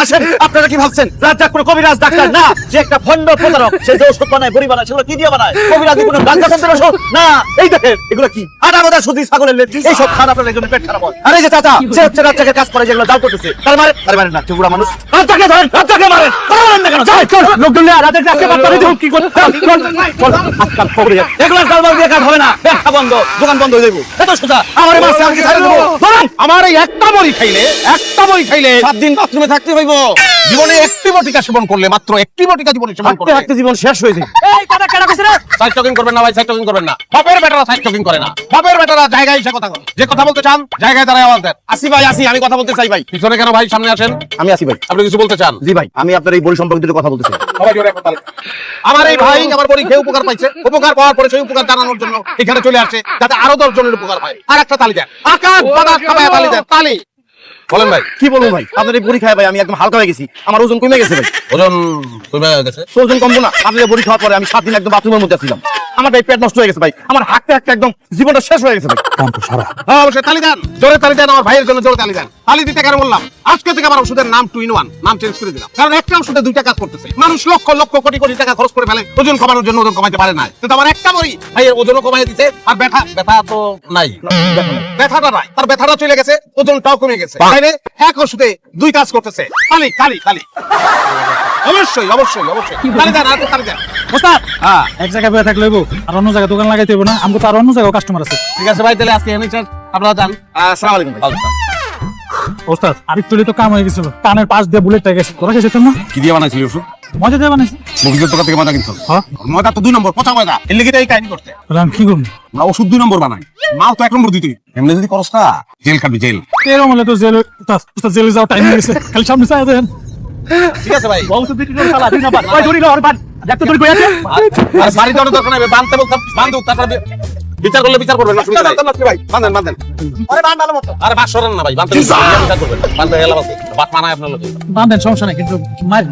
আসেন, আপনারা কি ভাবছেন রাজ্জাক কোনো কবিরাজ ডাক্তার না, যে একটা ভণ্ড প্রতারক, সে যে ওষুধ বানায়, বড়ি বানায়, সেগুলো কি দিয়ে বানায়? কবিরাজ কোনো গাঁজা সন্ত্রের ওষুধ না। এই দেখেন এগুলো কি আটা মাদা সুজি ছাগলের লেজ, এইসব খান আপনার জন্য পেট খারাপ হয়। আর এই যে চাচা, সে হচ্ছে রাজ্জাকের কাজ করে, যেগুলো জাল করতেছে, তার মারেন না, বুড়া মানুষ। রাজ্জাকে ধরেন, রাজ্জাকে মারেন, মারেন না কেন? চল লোকজন নিয়ে রাজ্জাক ডাকতে পারতে কি করতে? চল আজকাল খবরে যান, এগুলো গালবাল দিয়ে কাজ হবে না, ব্যবসা বন্ধ, দোকান বন্ধ হয়ে যাবে। এত সোজা আমার মাসে আমাকে ছাড়ে দেবো। ধরেন আমার এই একটা বড়ি খাইলে 7 দিন বাথরুমে থাকতে হইব। জীবনে একটি বটিকা সেবন করলে, মাত্র একটি বটিকা জীবনে সেবন থাকতে করলে থাকতে জীবন শেষ হয়ে যায়। এই কথা কেন কইছ রে? সাইড টকিং করবেন না ভাই, সাইড টকিং করবেন না। বাপের বেটারা সাইড টকিং করে না, বাপের বেটারা জায়গায় এসে কথা বলে। যে কথা বলতে চান জায়গায় দাঁড়ায় আওয়াজ দেন। আসি ভাই, আসি, আমি কথা বলতে চাই ভাই। পিছনে কেন ভাই, সামনে আসেন। আমি আসি ভাই। আপনি কিছু বলতে চান? জি ভাই, আমি আপনার এই বড়ি সম্পর্কে দুটো কথা বলতে চাই। সবাই জোরে কথা বলেন। আমার এই ভাই আমার বড়ি খেয়ে উপকার পাইছে, উপকার পাওয়ার পরে সেই উপকার জানানোর জন্য এখানে চলে আসছে, যাতে আরো 10 জনের উপকার পায়। আর একটা তালি দেন, আকাশ বাতাস কাঁপায় তালি দেন, তালি। বলেন ভাই। কি বলবো ভাই, আপনার এই বড়ি খায় ভাই আমি একদম হালকা হয়ে গেছি, আমার ওজন কমে গেছে ভাই। ওজন কমে গেছে? তো ওজন কমবো না? আপনার এই বড়ি খাওয়ার পরে আমি 7 দিন একদম বাথরুমের মধ্যে ছিলাম। আমার ভাই পেট নষ্ট হয়ে গেছে ভাই, আমার হাঁটতে হাঁটতে একদম জীবনটা শেষ হয়ে গেছে ভাই। হ্যাঁ অবশ্যই তালি দেন, জোরে তালি দেন, আমার ভাইয়ের জন্য জোরে তালি দেন। তালি দিতে কেন বললাম, আজকে থেকে আমার ওষুধের নাম 2 in 1, নাম চেঞ্জ করে দিলাম। কারণ একটা ওষুধে 2টা কাজ করতেছে। মানুষ লক্ষ লক্ষ কোটি কোটি টাকা খরচ করে ফেলে ওজন কমানোর জন্য, ওজন কমাইতে পারে না। কিন্তু আমার একটা বড়ি ভাইয়ের ওজনও কমাই দিতে, আর ব্যথা তো নাই, ব্যথাটা নাই, তার ব্যথাটা চলে গেছে, ওজনটাও কমে গেছে। তাইলে এক ওষুধে 2 কাজ করতেছে। তালি তালি তালি, অবশ্যই অবশ্যই অবশ্যই তালি দেন, আর তালি দেন। ওস্তাদ এক জায়গায় বসে থাকলে হইব, আর অন্য জায়গায় দোকান লাগাইতে হইব না? আমাকে তো আর অন্য জায়গায় কাস্টমার আছে। ঠিক আছে ভাই, তাহলে আজকে এনে আপনারা যান। আসসালামু আলাইকুম ভাই। ওস্তাদ আরেক তুলি তো কাম হয়ে গেছিল, কানের পাশ দিয়ে বুলেটটা গেছে, তোরা খেয়েছিস না? কি দিয়ে বানাইছিলি ওষুধ? মজা দিয়ে বানাইছি। মফিজের দোকান থেকে ময়দা কিনছো? হ্যাঁ। ময়দা তো 2 নম্বর, পচা ময়দা। এর লেগে এই কাহিনী করতে। তাহলে আমি কি করবো? আমরা ওষুধ 2 নম্বর বানাই, মাল তো 1 নম্বর দিতে। এমনি যদি করস না, জেল খাবি, জেল। এরকম হলে তো জেলে, ওস্তাদ জেলে যাওয়ার টাইম হয়ে গেছে, খালি সামনে চাই দেন। ঠিক আছে ভাই। বহুত বিক্রি করে শালা, দুই নাম্বার ওই ধরি লর বান দেখতে ধরি কই আছে। আর বাড়ি যাওয়ার দরকার নাই, বানতে বলতাম বান্ধু, তারপরে বিচার করলে বিচার করবেন না। সুবিধা নাই ভাই, বাঁধেন বাঁধেন। আরে বান ভালো মতো। আরে বাস সরেন না ভাই, বানতে বিচার করবেন, বানতে গেলাম আছে বাত মানায় আপনার লোক। বান দেন, সমস্যা নাই, কিন্তু মার